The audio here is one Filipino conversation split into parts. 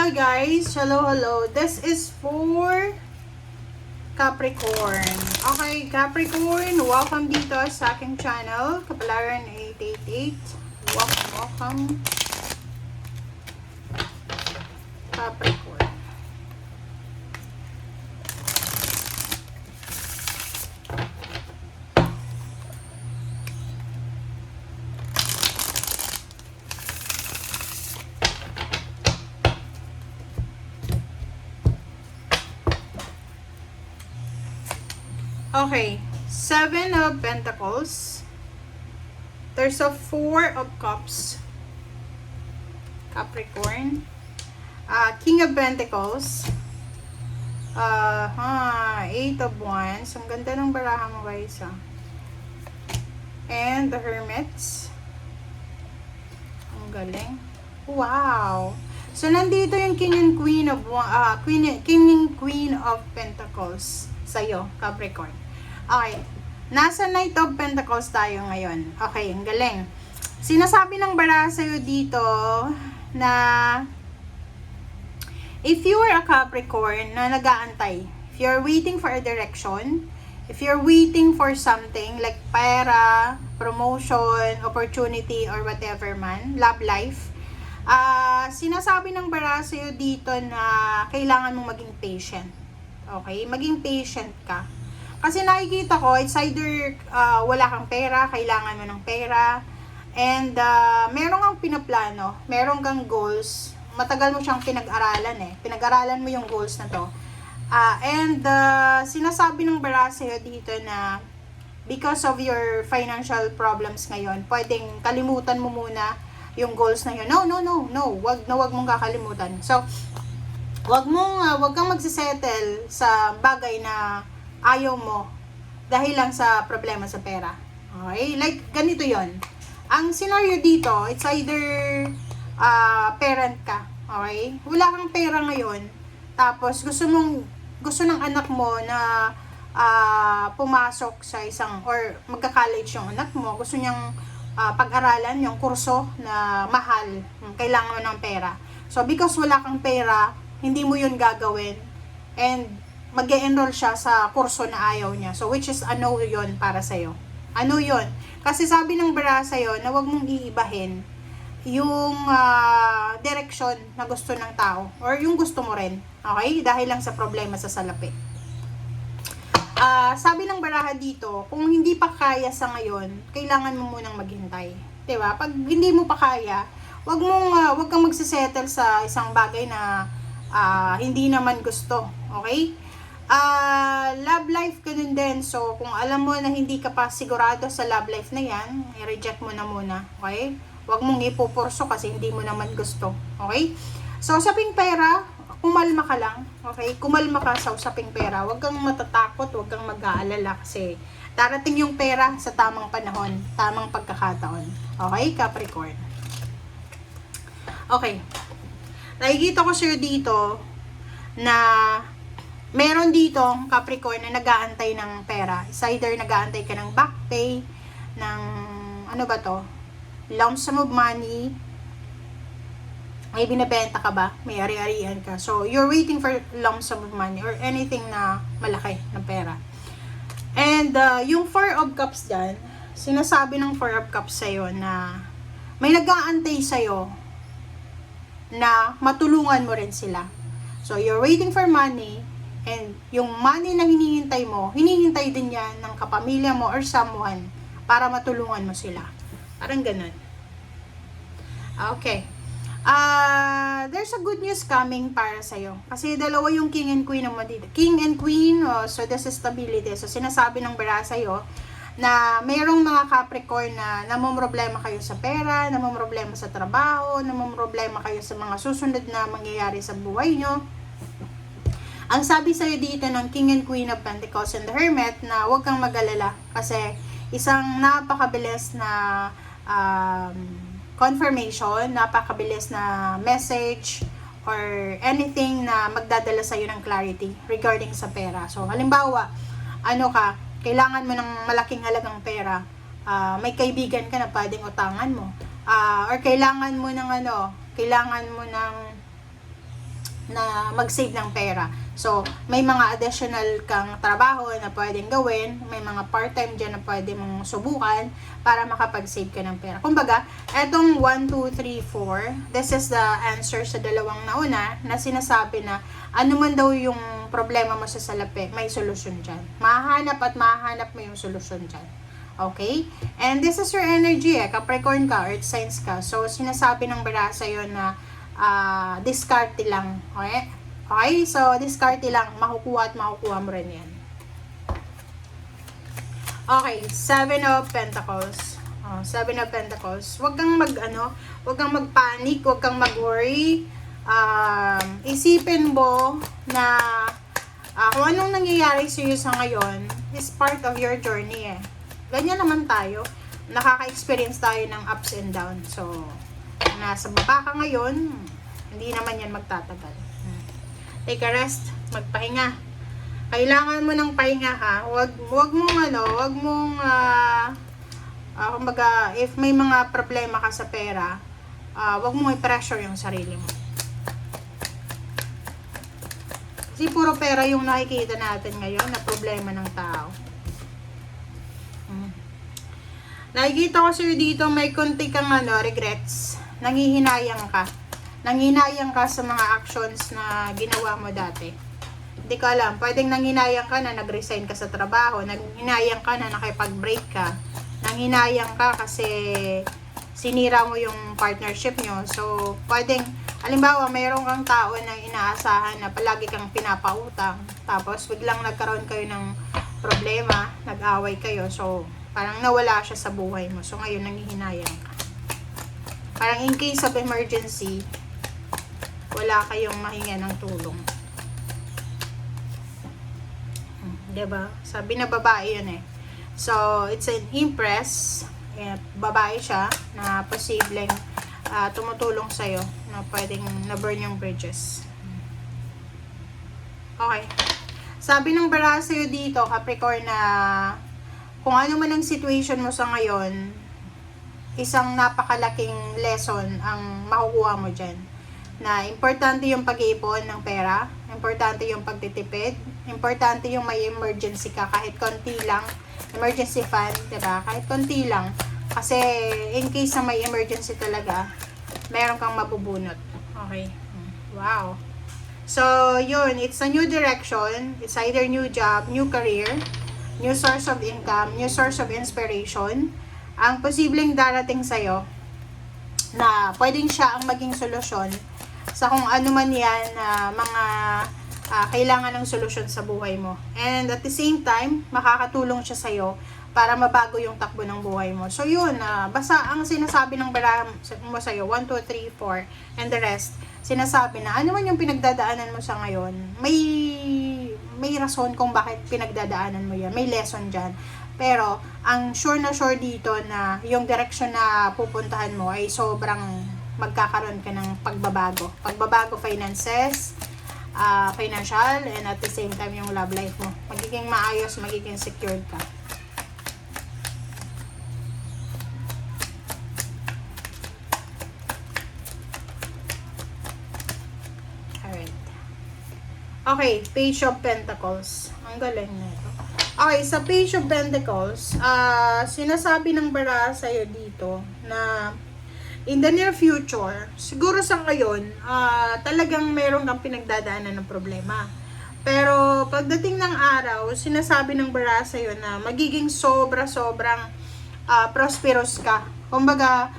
Hi guys! Hello! This is for Capricorn. Okay, Capricorn, welcome dito sa aking channel, Kapalaran 888. Welcome, Capricorn. Okay, 7 of Pentacles. There's a 4 of Cups. Capricorn. King of Pentacles. 8 of Wands. Ang ganda ng baraha mo guys. And the Hermits. Ang galing. Wow! So, nandito yung King and Queen of Pentacles sa'yo, Capricorn. Okay. Nasa Knight of Pentacles tayo ngayon. Okay, ang galing. Sinasabi ng baraha sa'yo dito na if you are a Capricorn na nag-aantay, if you're waiting for a direction, if you're waiting for something like pera, promotion, opportunity, or whatever man, love life, sinasabi ng baraha sa'yo dito na kailangan mong maging patient. Okay? Maging patient ka. Kasi nakikita ko, it's either wala kang pera, kailangan mo ng pera, and meron kang pinaplano, meron kang goals, matagal mo siyang pinag-aralan pinag-aralan mo yung goals na to. And sinasabi ng baraha sa'yo dito na because of your financial problems ngayon, pwedeng kalimutan mo muna yung goals na yun. No. Wag mong kakalimutan. So, wag kang magsisettle sa bagay na ayaw mo dahil lang sa problema sa pera. Okay? Like, ganito yon. Ang scenario dito, it's either parent ka. Okay? Wala kang pera ngayon. Tapos, gusto ng anak mo na pumasok sa isang, or magka-college yung anak mo. Gusto niyang pag-aralan yung kurso na mahal. Kailangan mo ng pera. So, because wala kang pera, hindi mo yun gagawin. And, mag-e-enroll siya sa kurso na ayaw niya. So, which is ano yun para sa'yo? Ano yun? Kasi sabi ng baraha sa'yo na wag mong iibahin yung direction na gusto ng tao. Or yung gusto mo rin. Okay? Dahil lang sa problema sa salapi. Sabi ng baraha dito, kung hindi pa kaya sa ngayon, kailangan mo munang maghintay. Diba? Pag hindi mo pa kaya, wag kang magsisettle sa isang bagay na hindi naman gusto. Okay? Love life ganun din. So, kung alam mo na hindi ka pa sigurado sa love life na yan, i-reject mo na muna. Okay? Huwag mong ipupurso kasi hindi mo naman gusto. Okay? So, usaping pera, kumalma ka lang. Okay? Kumalma ka sa usaping pera. Huwag kang matatakot, huwag kang mag-aalala kasi darating yung pera sa tamang panahon, tamang pagkakataon. Okay, Capricorn? Okay. Nakikita ko sa'yo dito na meron dito, Capricorn, na nag-aantay ng pera. It's either nag-aantay ka ng back pay, ng, ano ba to? Lump sum of money. May binibenta ka ba? May ari-arian ka. So, you're waiting for lump sum of money or anything na malaki na pera. And, yung 4 of Cups dyan, sinasabi ng 4 of Cups sa'yo na may nag-aantay sa'yo na matulungan mo rin sila. So, you're waiting for money, and yung money na hinihintay mo, hinihintay din yan ng kapamilya mo or someone para matulungan mo sila. Parang ganun. Okay. There's a good news coming para sa'yo. Kasi dalawa yung King and Queen naman dito. King and Queen, so this is stability. So sinasabi ng baraha sa'yo na mayroong mga Capricorn na namumroblema kayo sa pera, namumroblema sa trabaho, namumroblema kayo sa mga susunod na mangyayari sa buhay nyo. Ang sabi sa'yo dito ng King and Queen of Pentacles and the Hermit na huwag kang mag-alala kasi isang napakabilis na confirmation, napakabilis na message or anything na magdadala sa'yo ng clarity regarding sa pera. So, halimbawa, kailangan mo ng malaking halagang pera, may kaibigan ka na pwedeng utangan mo, or kailangan mo ng na mag-save ng pera. So, may mga additional kang trabaho na pwedeng gawin, may mga part-time dyan na pwede mong subukan para makapag-save ka ng pera. Kumbaga, etong 1, 2, 3, 4, this is the answer sa dalawang nauna na sinasabi na ano man daw yung problema mo sa salapi, may solusyon dyan. Mahanap at mahanap mo yung solusyon dyan. Okay? And this is your energy Capricorn ka, Earth signs ka. So, sinasabi ng bara sa'yo na discarte lang. Okay? Okay? So, discarte lang. Makukuha at makukuha mo rin yan. Okay. 7 of Pentacles. 7 of Pentacles. Huwag kang huwag kang mag-panic, huwag kang mag-worry. Isipin mo na kung anong nangyayari sa iyo sa ngayon is part of your journey Ganyan naman tayo. Nakaka-experience tayo ng ups and downs. So, nasa baba ka ngayon, hindi naman yan magtatagal. Take a rest, magpahinga. Kailangan mo ng pahinga Huwag mong kumbaga, if may mga problema ka sa pera, huwag mong i-pressure yung sarili mo. Kasi puro pera yung nakikita natin ngayon na problema ng tao. Nakikita ko sa'yo dito, may konti kang regrets. Nanghihinayang ka. Nanghihinayang ka sa mga actions na ginawa mo dati. Hindi ko alam, pwedeng nanghinayang ka na nag-resign ka sa trabaho. Nanghinayang ka na nakipag-break ka. Nanghinayang ka kasi sinira mo yung partnership nyo. So, pwedeng, halimbawa, mayroon kang tao na inaasahan na palagi kang pinapautang. Tapos, biglang nagkaroon kayo ng problema, nag-away kayo. So, parang nawala siya sa buhay mo. So, ngayon, nanghihinayang ka. Parang in case of emergency, wala kayong mahinga ng tulong. Diba? Sabi na babae yun So, it's an Empress. Babae siya na posibleng tumutulong sa'yo na pwedeng na-burn yung bridges. Okay. Sabi ng bara sa'yo dito, Capricorn, na kung ano man ang situation mo sa ngayon, isang napakalaking lesson ang makukuha mo dyan. Na importante yung pag-iipon ng pera, importante yung pagtitipid, importante yung may emergency ka kahit konti lang, emergency fund, diba? Kahit konti lang. Kasi in case na may emergency talaga, meron kang mabubunot. Okay. Wow. So, yun, it's a new direction. It's either new job, new career, new source of income, new source of inspiration, ang posibleng darating sa'yo na pwedeng siya ang maging solusyon sa kung ano man yan na mga kailangan ng solusyon sa buhay mo. And at the same time, makakatulong siya sa'yo para mabago yung takbo ng buhay mo. So yun, basta ang sinasabi ng bara mo sa'yo, 1, 2, 3, 4, and the rest, sinasabi na ano man yung pinagdadaanan mo sa ngayon, may rason kung bakit pinagdadaanan mo yan. May lesson dyan. Pero, ang sure na sure dito na yung direction na pupuntahan mo ay sobrang magkakaroon ka ng pagbabago. Pagbabago finances, financial, and at the same time yung love life mo. Magiging maayos, magiging secured ka. Okay, Page of Pentacles. Ang galing na ito. Okay, sa Page of Pentacles, sinasabi ng bara sa'yo dito na in the near future, siguro sa ngayon, talagang meron kang pinagdadaanan ng problema. Pero pagdating ng araw, sinasabi ng bara sa'yo na magiging sobrang prosperous ka. Kumbaga,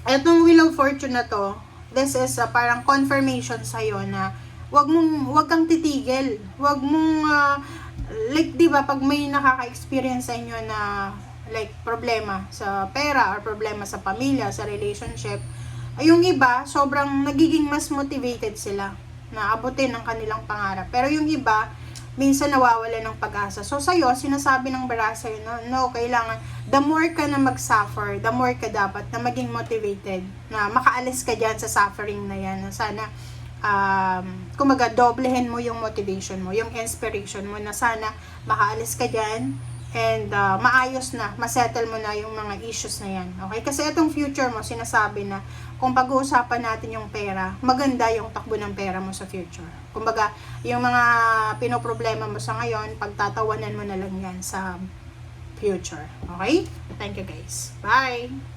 etong Wheel of Fortune na to, this is parang confirmation sa'yo na wag kang titigil. Wag mong like 'di ba pag may nakaka-experience sa inyo na like problema sa pera or problema sa pamilya, sa relationship, yung iba sobrang nagiging mas motivated sila na abutin ang kanilang pangarap. Pero yung iba minsan nawawala ng pag-asa. So sa'yo, sinasabi ng bara sa'yo no, kailangan the more ka na mag-suffer, the more ka dapat na maging motivated, na makaalis ka dyan sa suffering na yan. Sana kumaga doblehin mo yung motivation mo, yung inspiration mo, na sana makaalis ka dyan and maayos na, masettle mo na yung mga issues na yan. Okay? Kasi itong future mo, sinasabi na kung pag-uusapan natin yung pera, maganda yung takbo ng pera mo sa future. Kumbaga, yung mga pinoproblema mo sa ngayon, pagtatawanan mo na lang yan sa future. Okay? Thank you guys. Bye!